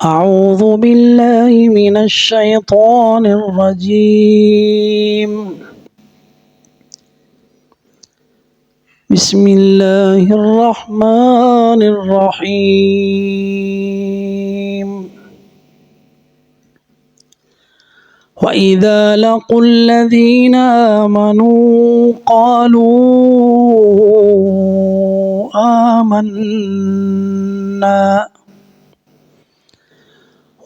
أعوذ بالله من الشيطان الرجيم. بسم الله الرحمن الرحيم. وإذا لقوا الذين آمنوا قالوا آمنا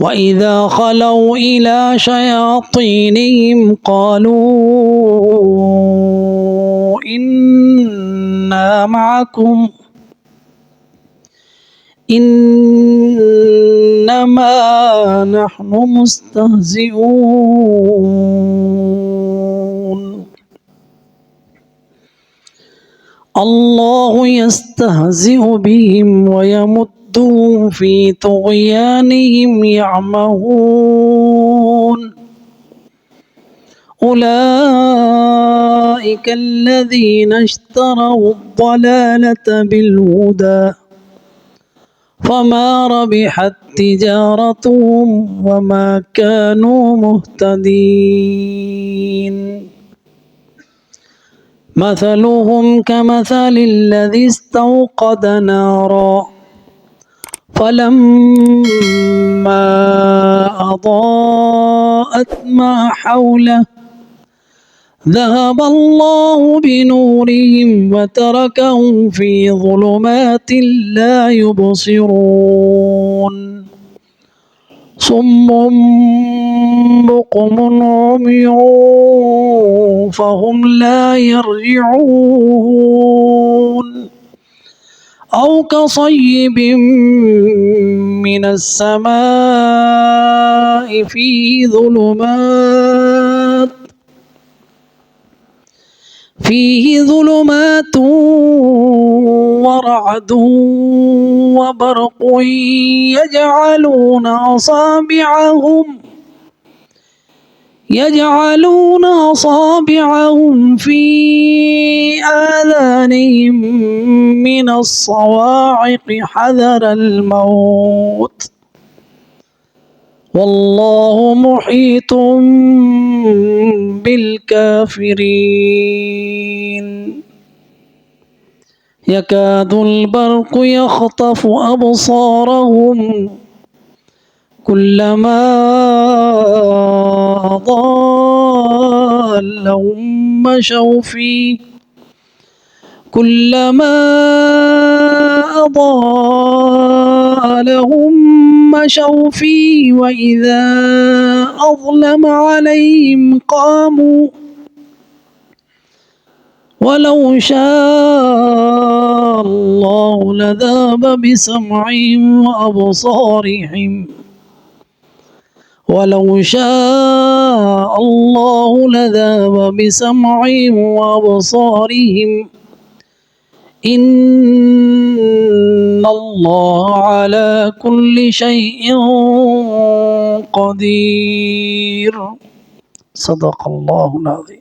وإذا خلوا إلى شياطينهم قالوا إنا معكم إنما نحن مستهزئون. الله يستهزئ بهم ويمدهم في طغيانهم يعمهون. أولئك الذين اشتروا الضلالة بالهدى فما ربحت تجارتهم وما كانوا مهتدين. مثلهم كمثل الذي استوقد نارا فلما أضاءت ما حوله ذهب الله بنورهم وتركهم في ظلمات لا يبصرون. صم بكم عمي فهم لا يرجعون. أو كصيب من السماء فيه ظلمات ورعد وبرق يجعلون أصابعهم في آذانهم من الصواعق حذر الموت والله محيط بالكافرين. يكاد البرق يخطف أبصارهم كلما أضاء لهم مشوا فيه وإذا أظلم عليهم قاموا ولو شاء الله لذهب بسمعهم وأبصارهم إن الله على كل شيء قدير. صدق الله العظيم.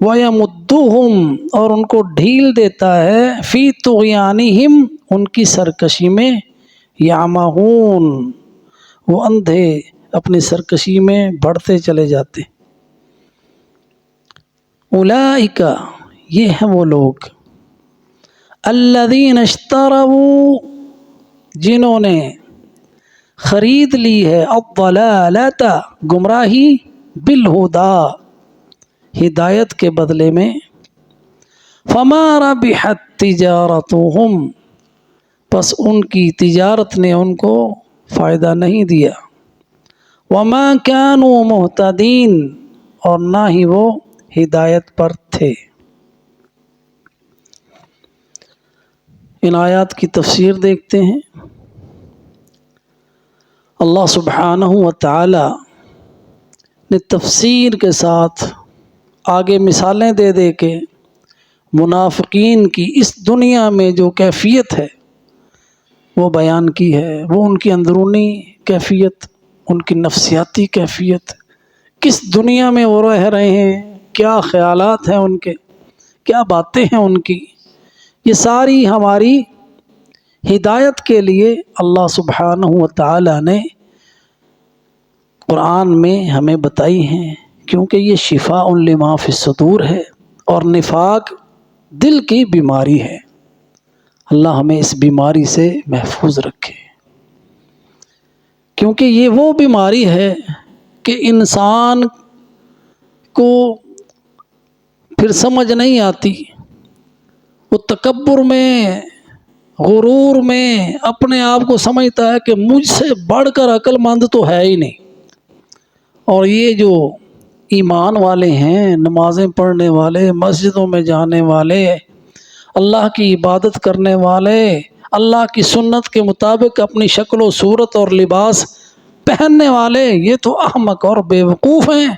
وَيَمُدُّهُمْ اور ان کو ڈھیل دیتا ہے فی طغیانہم ان کی سرکشی میں، یعمہون وہ اندھے اپنی سرکشی میں بڑھتے چلے جاتے۔ اولئک یہ ہیں وہ لوگ، الذین اشتروا جنہوں نے خرید لی ہے الضلالۃ گمراہی بالہدی ہدایت کے بدلے میں، فما ربحت تجارتہم پس ان کی تجارت نے ان کو فائدہ نہیں دیا، وما كانوا مہتدین اور نہ ہی وہ ہدایت پر تھے۔ ان آیات کی تفسیر دیکھتے ہیں۔ اللہ سبحانہ و تعالی نے تفسیر کے ساتھ آگے مثالیں دے دے کے منافقین کی اس دنیا میں جو کیفیت ہے وہ بیان کی ہے، وہ ان کی اندرونی کیفیت، ان کی نفسیاتی کیفیت، کس دنیا میں وہ رہ رہے ہیں، کیا خیالات ہیں ان کے، کیا باتیں ہیں ان کی، یہ ساری ہماری ہدایت کے لیے اللہ سبحانہ و تعالی نے قرآن میں ہمیں بتائی ہیں، کیونکہ یہ شفاء لما فی الصدور ہے اور نفاق دل کی بیماری ہے۔ اللہ ہمیں اس بیماری سے محفوظ رکھے، کیونکہ یہ وہ بیماری ہے کہ انسان کو پھر سمجھ نہیں آتی، وہ تکبر میں، غرور میں اپنے آپ کو سمجھتا ہے کہ مجھ سے بڑھ کر عقل مند تو ہے ہی نہیں۔ اور یہ جو ایمان والے ہیں، نمازیں پڑھنے والے، مسجدوں میں جانے والے، اللہ کی عبادت کرنے والے، اللہ کی سنت کے مطابق اپنی شکل و صورت اور لباس پہننے والے، یہ تو احمق اور بیوقوف ہیں،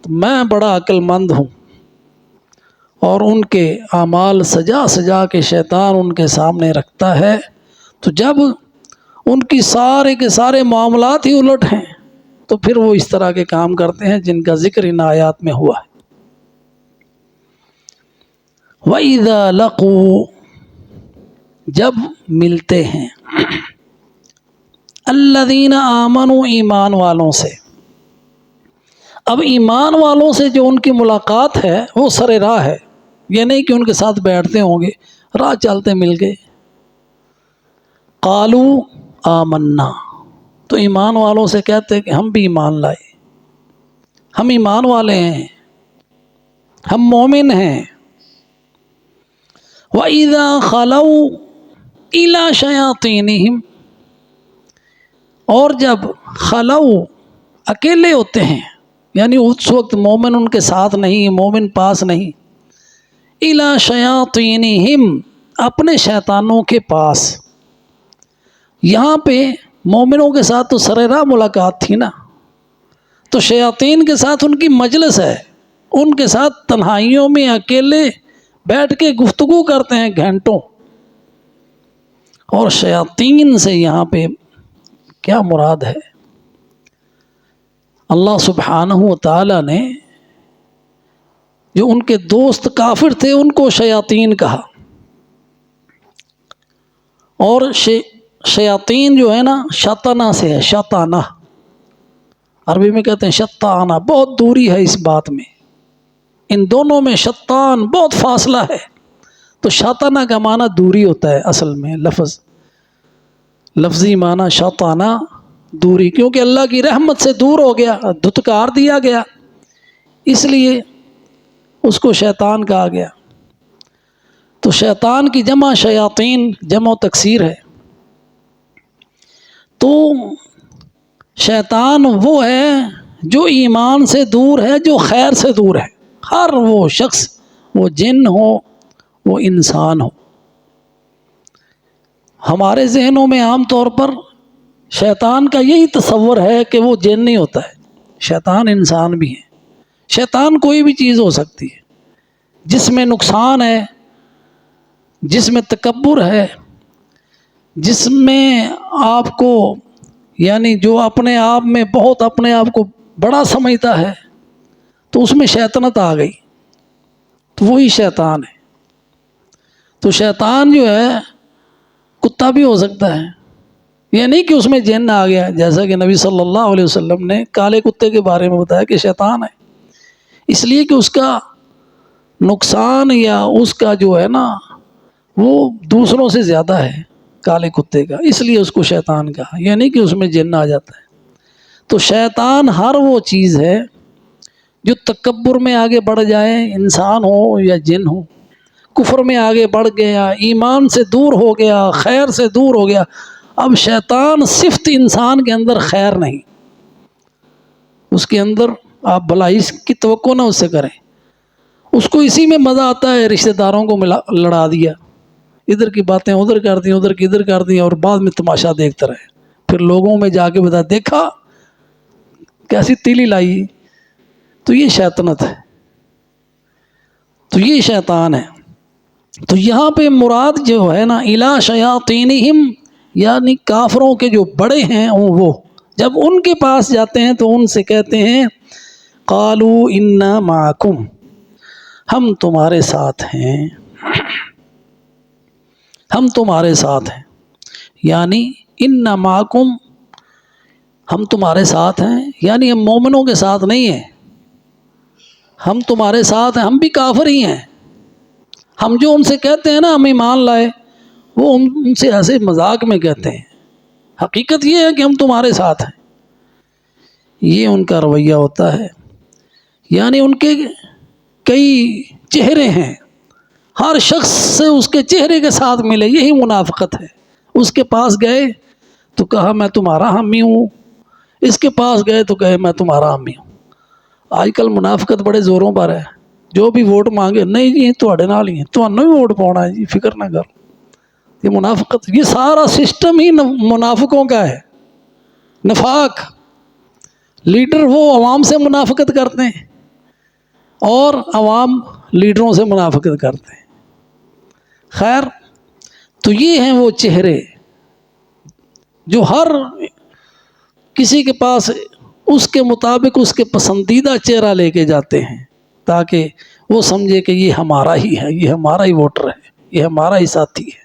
میں بڑا عقل مند ہوں۔ اور ان کے اعمال سجا سجا کے شیطان ان کے سامنے رکھتا ہے، تو جب ان کی سارے کے سارے معاملات ہی الٹ ہیں تو پھر وہ اس طرح کے کام کرتے ہیں جن کا ذکر ان آیات میں ہوا ہے۔ وَإِذَا لَقُوا جب ملتے ہیں الَّذِينَ آمَنُوا ایمان والوں سے، اب ایمان والوں سے جو ان کی ملاقات ہے وہ سر راہ ہے، یہ نہیں کہ ان کے ساتھ بیٹھتے ہوں گے، راہ چلتے مل گئے۔ قَالُوا آمَنَّا تو ایمان والوں سے کہتے ہیں کہ ہم بھی ایمان لائے، ہم ایمان والے ہیں، ہم مومن ہیں۔ وَإِذَا خَلَوْا إِلَىٰ شَيَاطِينِهِمْ اور جب خلو اکیلے ہوتے ہیں، یعنی اس وقت مومن ان کے ساتھ نہیں، مومن پاس نہیں، إِلَىٰ شَيَاطِينِهِمْ اپنے شیطانوں کے پاس، یہاں پہ مومنوں کے ساتھ تو سر راہ ملاقات تھی نا، تو شیاطین کے ساتھ ان کی مجلس ہے، ان کے ساتھ تنہائیوں میں اکیلے بیٹھ کے گفتگو کرتے ہیں گھنٹوں۔ اور شیاطین سے یہاں پہ کیا مراد ہے؟ اللہ سبحانہ و تعالی نے جو ان کے دوست کافر تھے ان کو شیاطین کہا، اور شیاطین جو ہے نا شیطانہ سے ہے، شیطانہ عربی میں کہتے ہیں شیطانہ، بہت دوری ہے اس بات میں، ان دونوں میں شیطان بہت فاصلہ ہے، تو شیطانہ کا معنی دوری ہوتا ہے اصل میں، لفظی معنی شیطانہ دوری، کیونکہ اللہ کی رحمت سے دور ہو گیا، دھتکار دیا گیا، اس لیے اس کو شیطان کہا گیا۔ تو شیطان کی جمع شیاطین، جمع و تکسیر ہے۔ تو شیطان وہ ہے جو ایمان سے دور ہے، جو خیر سے دور ہے، ہر وہ شخص، وہ جن ہو وہ انسان ہو۔ ہمارے ذہنوں میں عام طور پر شیطان کا یہی تصور ہے کہ وہ جن نہیں ہوتا ہے، شیطان انسان بھی ہے۔ شیطان کوئی بھی چیز ہو سکتی ہے، جس میں نقصان ہے، جس میں تکبر ہے، جس میں آپ کو، یعنی جو اپنے آپ میں بہت اپنے آپ کو بڑا سمجھتا ہے، تو اس میں شیطنت آ گئی۔ تو وہی شیطان ہے۔ تو شیطان جو ہے کتا بھی ہو سکتا ہے، یہ نہیں کہ اس میں جن آ گیا، جیسا کہ نبی صلی اللہ علیہ وسلم نے کالے کتے کے بارے میں بتایا کہ شیطان ہے، اس لیے کہ اس کا نقصان یا اس کا جو ہے نا وہ دوسروں سے زیادہ ہے کالے کتے کا، اس لیے اس کو شیطان کہا، یہ نہیں کہ اس میں جن آ جاتا ہے۔ تو شیطان ہر وہ چیز ہے جو تکبر میں آگے بڑھ جائے، انسان ہو یا جن ہو، کفر میں آگے بڑھ گیا، ایمان سے دور ہو گیا، خیر سے دور ہو گیا۔ اب شیطان صفت انسان کے اندر خیر نہیں، اس کے اندر آپ بھلائی کی توقع نہ اس سے کریں، اس کو اسی میں مزہ آتا ہے، رشتہ داروں کو لڑا دیا، ادھر کی باتیں ادھر کر دی، ادھر کی ادھر کر دی، اور بعد میں تماشا دیکھتا رہے، پھر لوگوں میں جا کے بتا دیکھا کیسی تیلی لائی۔ تو یہ شیطنت ہے، تو یہ شیطان ہے۔ تو یہاں پہ مراد جو ہے نا الا شیاطینہم، یعنی کافروں کے جو بڑے ہیں وہ جب ان کے پاس جاتے ہیں تو ان سے کہتے ہیں قالوا انا معکم، ہم تمہارے ساتھ ہیں، ہم تمہارے ساتھ ہیں، یعنی انا معکم، ہم تمہارے ساتھ ہیں، یعنی ہم مومنوں کے ساتھ نہیں ہیں، ہم تمہارے ساتھ ہیں، ہم بھی کافر ہی ہیں۔ ہم جو ان سے کہتے ہیں نا ہم ایمان لائے، وہ ان سے ایسے مذاق میں کہتے ہیں، حقیقت یہ ہے کہ ہم تمہارے ساتھ ہیں۔ یہ ان کا رویہ ہوتا ہے، یعنی ان کے کئی چہرے ہیں، ہر شخص سے اس کے چہرے کے ساتھ ملے، یہی منافقت ہے۔ اس کے پاس گئے تو کہا میں تمہارا حامی ہوں، اس کے پاس گئے تو کہے میں تمہارا حامی ہوں۔ آج کل منافقت بڑے زوروں پر ہے، جو بھی ووٹ مانگے نہیں جی تواڈے نال ہی ہیں، تانوں ہی ووٹ پاؤنا ہے جی، فکر نہ کر۔ یہ منافقت، یہ سارا سسٹم ہی منافقوں کا ہے، نفاق۔ لیڈر وہ عوام سے منافقت کرتے ہیں اور عوام لیڈروں سے منافقت کرتے ہیں۔ خیر، تو یہ ہیں وہ چہرے جو ہر کسی کے پاس اس کے مطابق اس کے پسندیدہ چہرہ لے کے جاتے ہیں، تاکہ وہ سمجھے کہ یہ ہمارا ہی ہے، یہ ہمارا ہی ووٹر ہے، یہ ہمارا ہی ساتھی ہے۔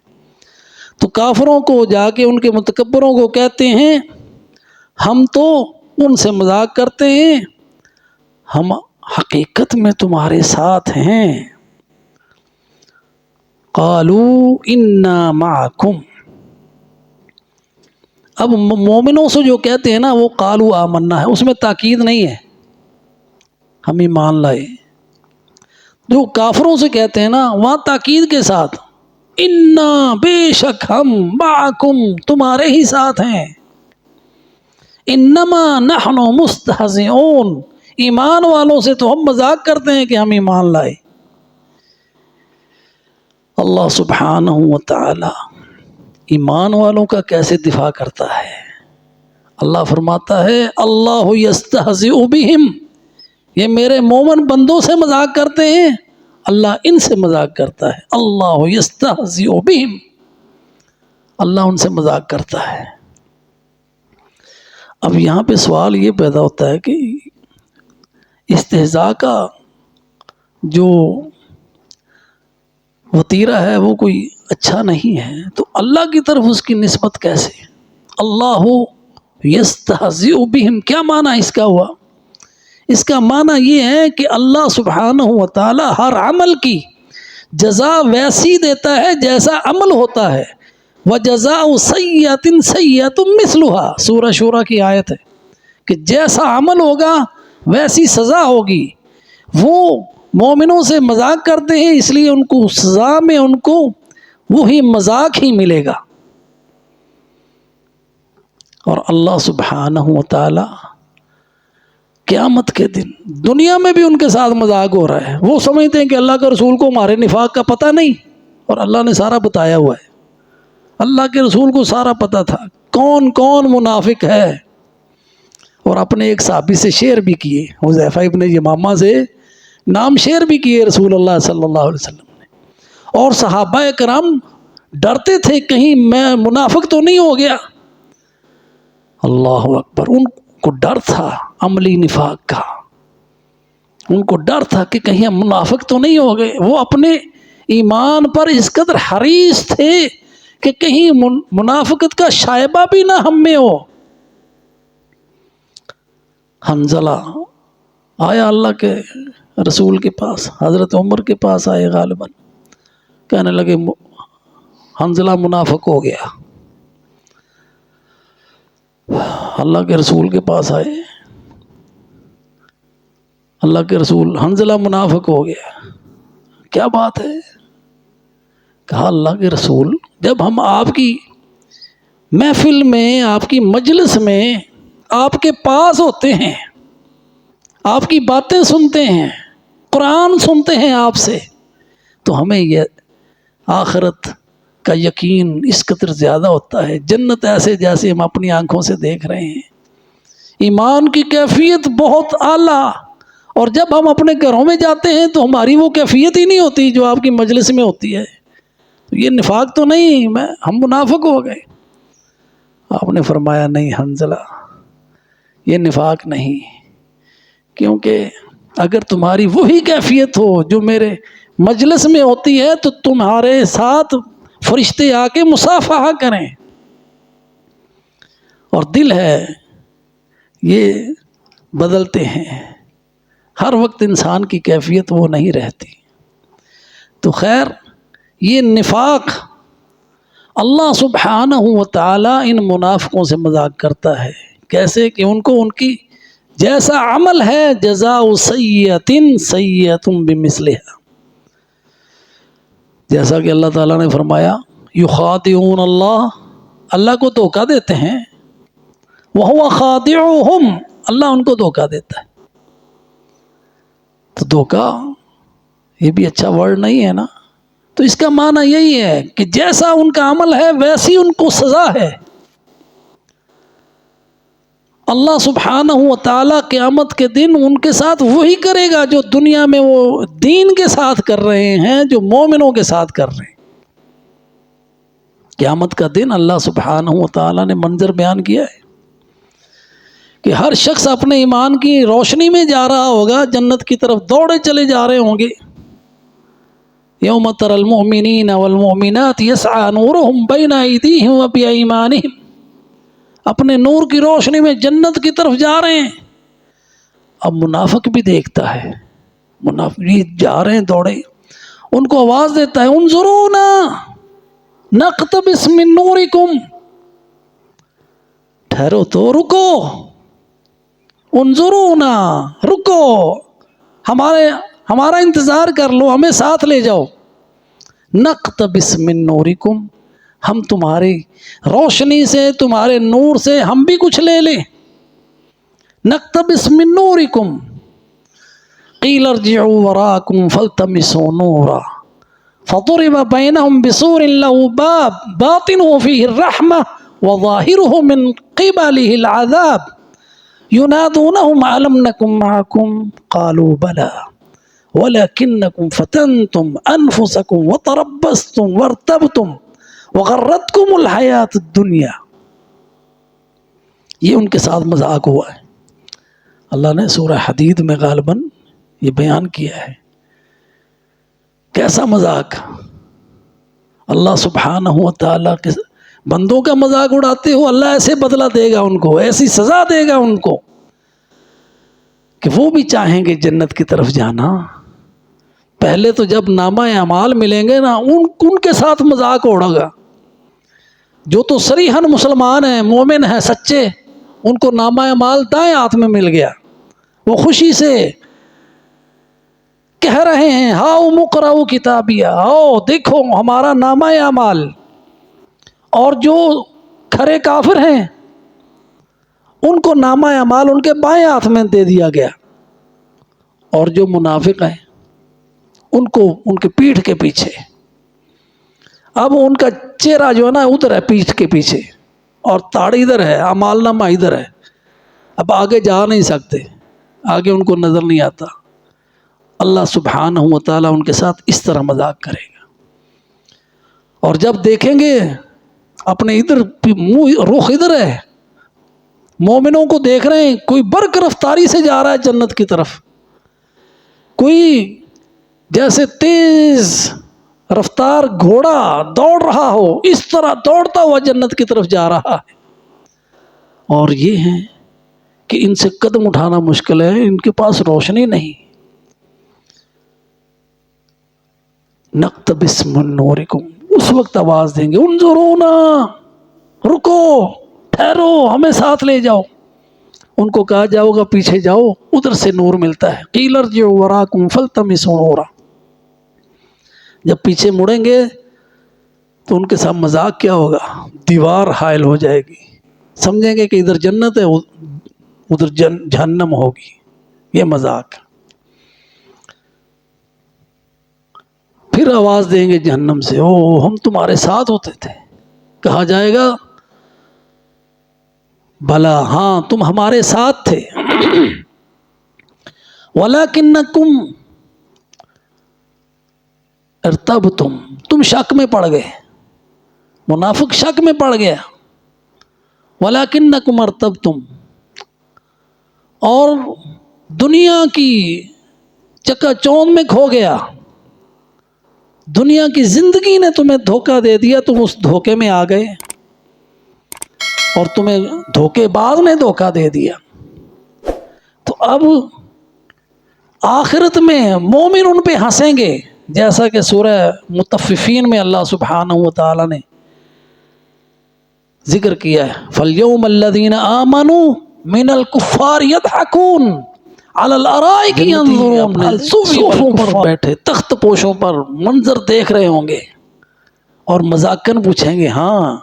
تو کافروں کو جا کے ان کے متکبروں کو کہتے ہیں ہم تو ان سے مذاق کرتے ہیں، ہم حقیقت میں تمہارے ساتھ ہیں۔ قالوا انا معکم، اب مومنوں سے جو کہتے ہیں نا وہ قالوا آمنا ہے، اس میں تاکید نہیں ہے ہم ایمان لائے۔ جو کافروں سے کہتے ہیں نا وہاں تاکید کے ساتھ انا، بے شک ہم، معکم، تمہارے ہی ساتھ ہیں، انما نحن مستہزئون، ایمان والوں سے تو ہم مذاق کرتے ہیں کہ ہم ایمان لائے۔ اللہ سبحانہ و تعالی ایمان والوں کا کیسے دفاع کرتا ہے؟ اللہ فرماتا ہے اللہ یستہزئ بہم، یہ میرے مومن بندوں سے مذاق کرتے ہیں، اللہ ان سے مذاق کرتا ہے۔ اللہ یستہزئ بہم، اللہ ان سے مذاق کرتا ہے۔ اب یہاں پہ سوال یہ پیدا ہوتا ہے کہ استہزاء کا جو وتیرہ ہے وہ کوئی اچھا نہیں ہے، تو اللہ کی طرف اس کی نسبت کیسے؟ اللہ یستہزئ بہم، کیا معنی اس کا ہوا؟ اس کا معنی یہ ہے کہ اللہ سبحانہ و تعالی ہر عمل کی جزا ویسی دیتا ہے جیسا عمل ہوتا ہے، وَجَزَاءُ سَيِّئَةٍ سَيِّئَةٌ مِثْلُهَا، سورہ شورى کی آیت ہے کہ جیسا عمل ہوگا ویسی سزا ہوگی۔ وہ مومنوں سے مذاق کرتے ہیں اس لیے ان کو سزا میں ان کو وہی مذاق ہی ملے گا۔ اور اللہ سبحانہ و تعالی قیامت کے دن دنیا میں بھی ان کے ساتھ مذاق ہو رہا ہے، وہ سمجھتے ہیں کہ اللہ کے رسول کو ہمارے نفاق کا پتہ نہیں، اور اللہ نے سارا بتایا ہوا ہے، اللہ کے رسول کو سارا پتہ تھا کون کون منافق ہے۔ اور اپنے ایک صحابی سے شیئر بھی کیے، حذیفہ ابن یمامہ سے نام شیئر بھی کیے رسول اللہ صلی اللہ علیہ وسلم نے، اور صحابہ کرام ڈرتے تھے کہیں میں منافق تو نہیں ہو گیا۔ اللہ اکبر، ان کو ڈر تھا عملی نفاق کا، ان کو ڈر تھا کہ کہیں ہم منافق تو نہیں ہو گئے. وہ اپنے ایمان پر اس قدر حریص تھے کہ کہیں منافقت کا شائبہ بھی نہ ہم میں ہو. حنظلہ آیا اللہ کے رسول کے پاس، حضرت عمر کے پاس آئے غالباً، کہنے لگے حنظلہ منافق ہو گیا. اللہ کے رسول کے پاس آئے، اللہ کے رسول حنظلہ منافق ہو گیا، کیا بات ہے؟ کہا اللہ کے رسول، جب ہم آپ کی محفل میں، آپ کی مجلس میں آپ کے پاس ہوتے ہیں، آپ کی باتیں سنتے ہیں، قرآن سنتے ہیں آپ سے، تو ہمیں یہ آخرت کا یقین اس قدر زیادہ ہوتا ہے، جنت ایسے جیسے ہم اپنی آنکھوں سے دیکھ رہے ہیں، ایمان کی کیفیت بہت اعلیٰ. اور جب ہم اپنے گھروں میں جاتے ہیں تو ہماری وہ کیفیت ہی نہیں ہوتی جو آپ کی مجلس میں ہوتی ہے. تو یہ نفاق تو نہیں، ہم منافق ہو گئے. آپ نے فرمایا نہیں حنظلہ، یہ نفاق نہیں، کیونکہ اگر تمہاری وہی کیفیت ہو جو میرے مجلس میں ہوتی ہے تو تمہارے ساتھ فرشتے آ کے مصافحہ کریں. اور دل ہے یہ بدلتے ہیں، ہر وقت انسان کی کیفیت وہ نہیں رہتی. تو خیر، یہ نفاق اللہ سبحانہ و تعالی ان منافقوں سے مذاق کرتا ہے. کیسے کہ ان کو ان کی جیسا عمل ہے جزاء سیئۃ سیئۃ بمثلها، جیسا کہ اللہ تعالیٰ نے فرمایا یخادعون اللہ کو دھوکہ دیتے ہیں، وہو خادعهم، اللہ ان کو دھوکہ دیتا ہے. تو دھوکہ یہ بھی اچھا ورڈ نہیں ہے نا. تو اس کا معنی یہی ہے کہ جیسا ان کا عمل ہے ویسی ان کو سزا ہے. اللہ سبحانہ و تعالیٰ قیامت کے دن ان کے ساتھ وہی کرے گا جو دنیا میں وہ دین کے ساتھ کر رہے ہیں، جو مومنوں کے ساتھ کر رہے ہیں. قیامت کا دن اللہ سبحانہ و تعالیٰ نے منظر بیان کیا ہے کہ ہر شخص اپنے ایمان کی روشنی میں جا رہا ہوگا، جنت کی طرف دوڑے چلے جا رہے ہوں گے. یوم تری المؤمنین والمؤمنات یسعی نورہم بین ایدیہم وبایمانہم، اپنے نور کی روشنی میں جنت کی طرف جا رہے ہیں. اب منافق بھی دیکھتا ہے، منافق جا رہے ہیں دوڑے، ان کو آواز دیتا ہے انظرونا نقتبس من نورکم، ٹھہرو تو، رکو، انظرونا، رکو، ہمارا انتظار کر لو، ہمیں ساتھ لے جاؤ. نقتبس من نورکم، ہم تمہاری روشنی سے، تمہارے نور سے ہم بھی کچھ لے لیں. نقتبس من نورکم قیل ارجعوا وراءکم فالتمسوا نورا فضرب بینہم بسور لہ باب باطنہ فیہ الرحمہ وظاہرہ من قبلہ العذاب ینادونہم الم نکن معکم قالوا بلی ولکنکم فتنتم انفسکم وتربصتم وارتبتم وغرتکم الحیات الدنیا. یہ ان کے ساتھ مذاق ہوا ہے. اللہ نے سورہ حدید میں غالباً یہ بیان کیا ہے. کیسا مذاق! اللہ سبحانہ و تعالیٰ کے بندوں کا مذاق اڑاتے ہو، اللہ ایسے بدلہ دے گا ان کو، ایسی سزا دے گا ان کو کہ وہ بھی چاہیں گے جنت کی طرف جانا. پہلے تو جب نامہ اعمال ملیں گے نا، ان کے ساتھ مذاق اڑے گا. جو تو صریحاً مسلمان ہیں، مومن ہیں، سچے، ان کو نامہ اعمال دائیں ہاتھ میں مل گیا، وہ خوشی سے کہہ رہے ہیں ہاؤ مقرؤ کتابیہ، آؤ دیکھو ہمارا نامہ اعمال. اور جو کھرے کافر ہیں ان کو نامہ اعمال ان کے بائیں ہاتھ میں دے دیا گیا، اور جو منافق ہیں ان کو ان کے پیٹھ کے پیچھے. اب ان کا چہرہ جو ہے نا ادھر ہے، پیٹھ کے پیچھے، اور تاڑ ادھر ہے، اعمال نامہ ادھر ہے. اب آگے جا نہیں سکتے، آگے ان کو نظر نہیں آتا. اللہ سبحانہ و تعالیٰ ان کے ساتھ اس طرح مذاق کرے گا. اور جب دیکھیں گے اپنے ادھر منہ رخ ادھر ہے، مومنوں کو دیکھ رہے ہیں، کوئی برق رفتاری سے جا رہا ہے جنت کی طرف، کوئی جیسے تیز رفتار گھوڑا دوڑ رہا ہو اس طرح دوڑتا ہوا جنت کی طرف جا رہا ہے. اور یہ ہیں کہ ان سے قدم اٹھانا مشکل ہے، ان کے پاس روشنی نہیں. نقتبس من نورکم، اس وقت آواز دیں گے انظرونا، رکو، ٹھہرو، ہمیں ساتھ لے جاؤ. ان کو کہا جاؤ گا پیچھے جاؤ، ادھر سے نور ملتا ہے. قیل ارجعوا وراءکم فالتمسوا نورا. جب پیچھے مڑیں گے تو ان کے ساتھ مذاق کیا ہوگا، دیوار حائل ہو جائے گی، سمجھیں گے کہ ادھر جنت ہے ادھر جہنم ہوگی. یہ مذاق. پھر آواز دیں گے جہنم سے، او ہم تمہارے ساتھ ہوتے تھے. کہا جائے گا بھلا ہاں تم ہمارے ساتھ تھے، وَلَكِنَّكُمْ ارتبتم، تم شک میں پڑ گئے. منافق شک میں پڑ گیا. وَلَكِنَّكُمْ ارتبتم، اور دنیا کی چکا چوند میں کھو گیا. دنیا کی زندگی نے تمہیں دھوکہ دے دیا، تم اس دھوکے میں آ گئے، اور تمہیں دھوکے باز نے دھوکہ دے دیا. تو اب آخرت میں مومن ان پہ ہنسیں گے، جیسا کہ سورہ مطففین میں اللہ سبحانہ و تعالی نے ذکر کیا ہے. فَالْيَوْمَ الَّذِينَ آمَنُوا مِنَ الْكُفَّارِ يَضْحَكُونَ عَلَى الْأَرَائِكِ يَنظُرُونَ، اپنے صوفوں پر بیٹھے تخت پوشوں پر منظر دیکھ رہے ہوں گے اور مذاقن پوچھیں گے ہاں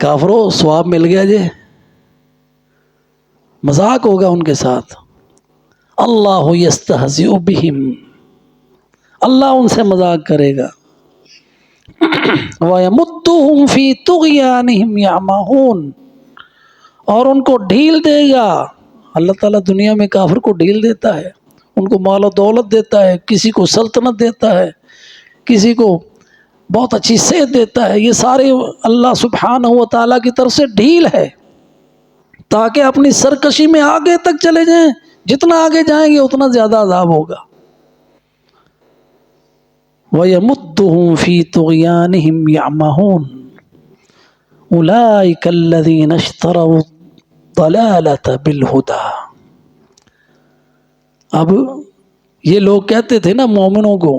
کافرو ثواب مل گیا جی. مذاق ہوگا ان کے ساتھ. اللہ یستہزئ بہم، اللہ ان سے مذاق کرے گا. وَيَمُدُّهُمْ فِي طُغْيَانِهِمْ يَعْمَهُونَ، اور ان کو ڈھیل دے گا. اللہ تعالیٰ دنیا میں کافر کو ڈھیل دیتا ہے، ان کو مال و دولت دیتا ہے، کسی کو سلطنت دیتا ہے، کسی کو بہت اچھی صحت دیتا ہے. یہ سارے اللہ سبحانہ و تعالیٰ کی طرف سے ڈھیل ہے تاکہ اپنی سرکشی میں آگے تک چلے جائیں. جتنا آگے جائیں گے اتنا زیادہ عذاب ہوگا. وَيَمُدُّهُمْ فِي طُغْيَانِهِمْ يَعْمَهُونَ أُولَٰئِكَ الَّذِينَ اشْتَرَوُا الضَّلَالَةَ بِالْهُدَىٰ. اب یہ لوگ کہتے تھے نا مومنوں کو،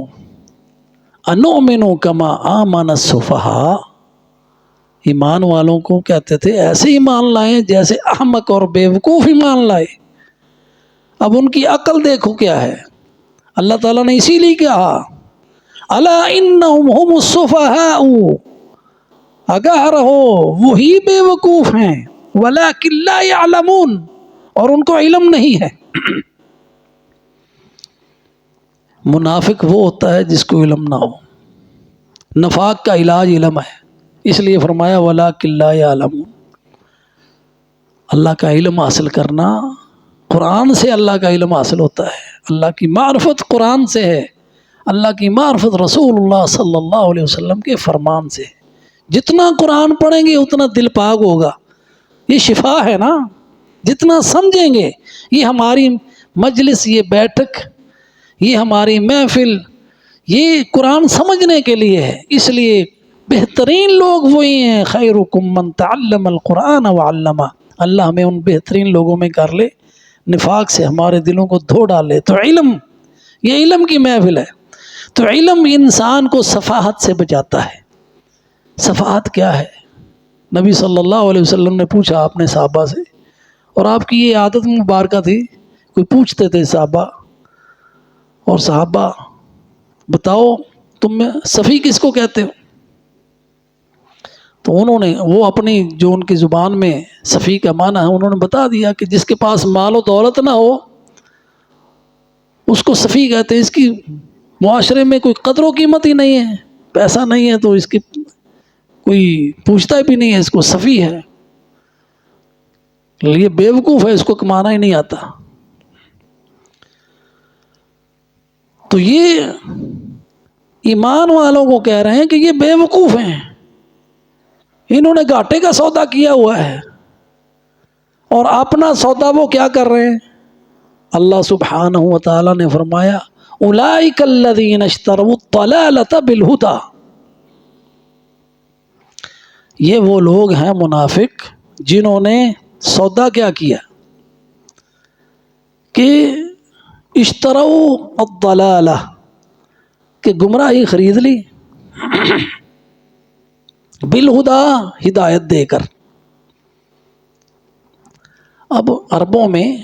أَنُؤْمِنُ كَمَا آمَنَ السُّفَهَاءُ، ایمان والوں کو کہتے تھے ایسے ایمان لائیں جیسے احمق اور بیوقوف ایمان لائے. اب ان کی عقل دیکھو کیا ہے. اللہ تعالیٰ نے اسی لیے کہا الا انہم هم السفہاء، آگاہ رہو وہی بے وقوف ہیں، ولکن لا یعلمون، اور ان کو علم نہیں ہے. منافق وہ ہوتا ہے جس کو علم نہ ہو. نفاق کا علاج علم ہے، اس لیے فرمایا ولکن لا یعلمون. اللہ کا علم حاصل کرنا، قرآن سے اللہ کا علم حاصل ہوتا ہے. اللہ کی معرفت قرآن سے ہے، اللہ کی معرفت رسول اللہ صلی اللہ علیہ وسلم کے فرمان سے. جتنا قرآن پڑھیں گے اتنا دل پاک ہوگا. یہ شفا ہے نا. جتنا سمجھیں گے، یہ ہماری مجلس، یہ بیٹھک، یہ ہماری محفل، یہ قرآن سمجھنے کے لیے ہے. اس لیے بہترین لوگ وہی ہیں، خیرکم من تعلم القرآن وعلمہ. اللہ ہمیں ان بہترین لوگوں میں کر لے، نفاق سے ہمارے دلوں کو دھو ڈالے. تو علم، یہ علم کی محفل ہے. تو علم انسان کو سفاہت سے بچاتا ہے. سفاہت کیا ہے؟ نبی صلی اللہ علیہ وسلم نے پوچھا اپنے صحابہ سے، اور آپ کی یہ عادت مبارکہ تھی، کوئی پوچھتے تھے صحابہ، اور صحابہ بتاؤ تم میں صفی کس کو کہتے ہو؟ تو انہوں نے وہ اپنی جو ان کی زبان میں صفی کا معنی ہے انہوں نے بتا دیا کہ جس کے پاس مال و دولت نہ ہو اس کو صفی کہتے ہیں. اس کی معاشرے میں کوئی قدر و قیمت ہی نہیں ہے، پیسہ نہیں ہے تو اس کی کوئی پوچھتا بھی نہیں ہے، اس کو صفی ہے. یہ بیوقوف ہے، اس کو کمانا ہی نہیں آتا. تو یہ ایمان والوں کو کہہ رہے ہیں کہ یہ بیوقوف ہیں، انہوں نے گھاٹے کا سودا کیا ہوا ہے، اور اپنا سودا وہ کیا کر رہے ہیں؟ اللہ سبحانہ و تعالیٰ نے فرمایا اولئک الذین اشتروا الضلالۃ بالہدی، یہ وہ لوگ ہیں منافق جنہوں نے سودا کیا کیا کہ اشتروا الضلالہ، کہ گمراہی خرید لی، بالہدی، ہدایت دے کر۔ اب عربوں میں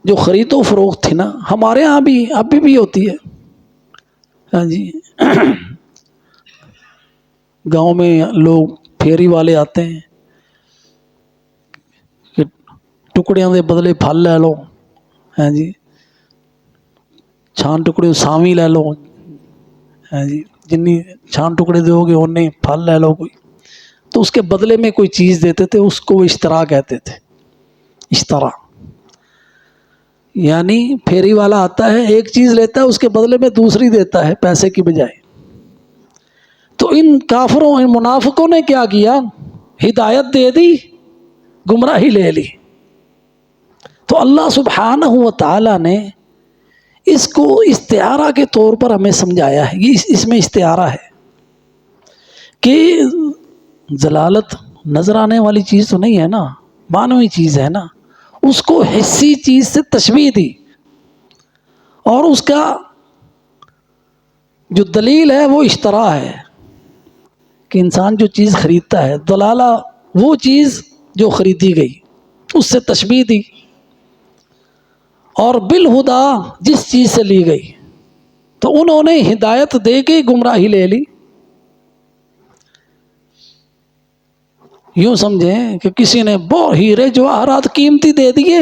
جو خرید و فروخت تھی نا، ہمارے ہاں بھی ابھی بھی ہوتی ہے، ہاں جی، گاؤں میں لوگ پھیری والے آتے ہیں کہ ٹکڑیاں دے بدلے پھل لے لو، ہاں جی، چھان ٹکڑے ساوی لے لو، ہاں جی، جنی چھان ٹکڑے دو گے انہیں پھل لے لو کوئی، تو اس کے بدلے میں کوئی چیز دیتے تھے، اس کو وہ اشترا کہتے تھے، اشترا، یعنی پھیری والا آتا ہے ایک چیز لیتا ہے اس کے بدلے میں دوسری دیتا ہے پیسے کی بجائے۔ تو ان کافروں، ان منافقوں نے کیا کیا، ہدایت دے دی، گمراہی لے لی۔ تو اللہ سبحانہ و تعالی نے اس کو استعارہ کے طور پر ہمیں سمجھایا ہے، یہ اس میں استعارہ ہے کہ ضلالت نظر آنے والی چیز تو نہیں ہے نا، معنوی چیز ہے نا، اس کو حسی چیز سے تشبیہ دی، اور اس کا جو دلیل ہے وہ اشترا ہے کہ انسان جو چیز خریدتا ہے، دلالہ وہ چیز جو خریدی گئی اس سے تشبیہ دی، اور بالہدا جس چیز سے لی گئی، تو انہوں نے ہدایت دے کے گمراہی لے لی۔ یوں سمجھیں کہ کسی نے بہت ہیرے جواہرات قیمتی دے دیے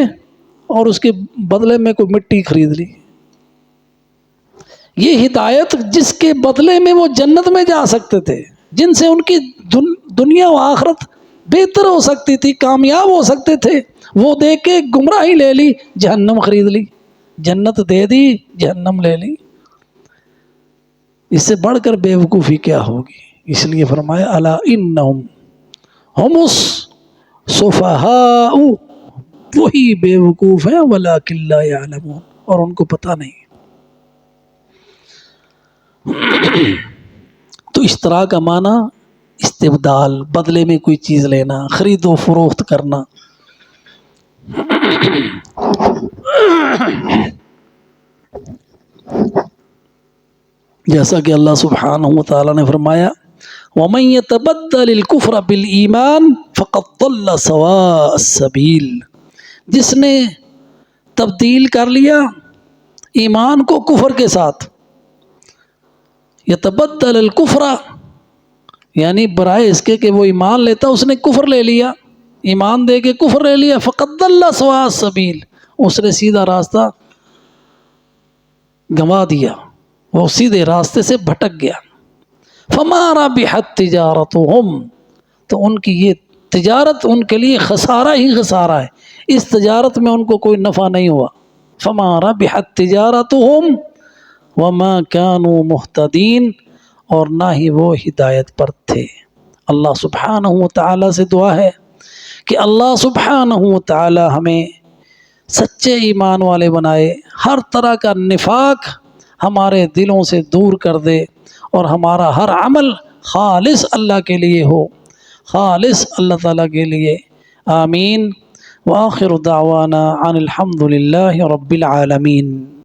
اور اس کے بدلے میں کوئی مٹی خرید لی۔ یہ ہدایت جس کے بدلے میں وہ جنت میں جا سکتے تھے، جن سے ان کی دنیا و آخرت بہتر ہو سکتی تھی، کامیاب ہو سکتے تھے، وہ دے کے گمراہی لے لی، جہنم خرید لی، جنت دے دی، جہنم لے لی۔ اس سے بڑھ کر بے وقوفی کیا ہوگی؟ اس لیے فرمایا الا انہم ہم السفہاء، وہی بے وقوف ہیں، ولکن لا یعلمون، اور ان کو پتہ نہیں۔ تو اشترا کا معنی استبدال، بدلے میں کوئی چیز لینا، خرید و فروخت کرنا۔ جیسا کہ اللہ سبحانہ و تعالی نے فرمایا وَمَن يَتَبَدَّلِ الْكُفْرَ بِالْإِيمَانِ فَقَدْ ضَلَّ سَوَاءَ السَّبِيلِ، جس نے تبدیل کر لیا ایمان کو کفر کے ساتھ، یتبدل الکفر یعنی برائے اس کے کہ وہ ایمان لیتا، اس نے کفر لے لیا، ایمان دے کے کفر لے لیا، فقد ضل سواء السبیل، اس نے سیدھا راستہ گنوا دیا، وہ سیدھے راستے سے بھٹک گیا۔ فما ربحت تجارتهم، تو ان کی یہ تجارت ان کے لیے خسارہ ہی خسارہ ہے، اس تجارت میں ان کو کوئی نفع نہیں ہوا۔ فما ربحت تجارتهم وما كانوا مهتدين، اور نہ ہی وہ ہدایت پر تھے۔ اللہ سبحانہ و تعالی سے دعا ہے کہ اللہ سبحانہ و تعالی ہمیں سچے ایمان والے بنائے، ہر طرح کا نفاق ہمارے دلوں سے دور کر دے، اور ہمارا ہر عمل خالص اللہ کے لیے ہو، خالص اللہ تعالیٰ کے لیے۔ آمین۔ وآخر دعوانا عن الحمد للہ رب العالمین۔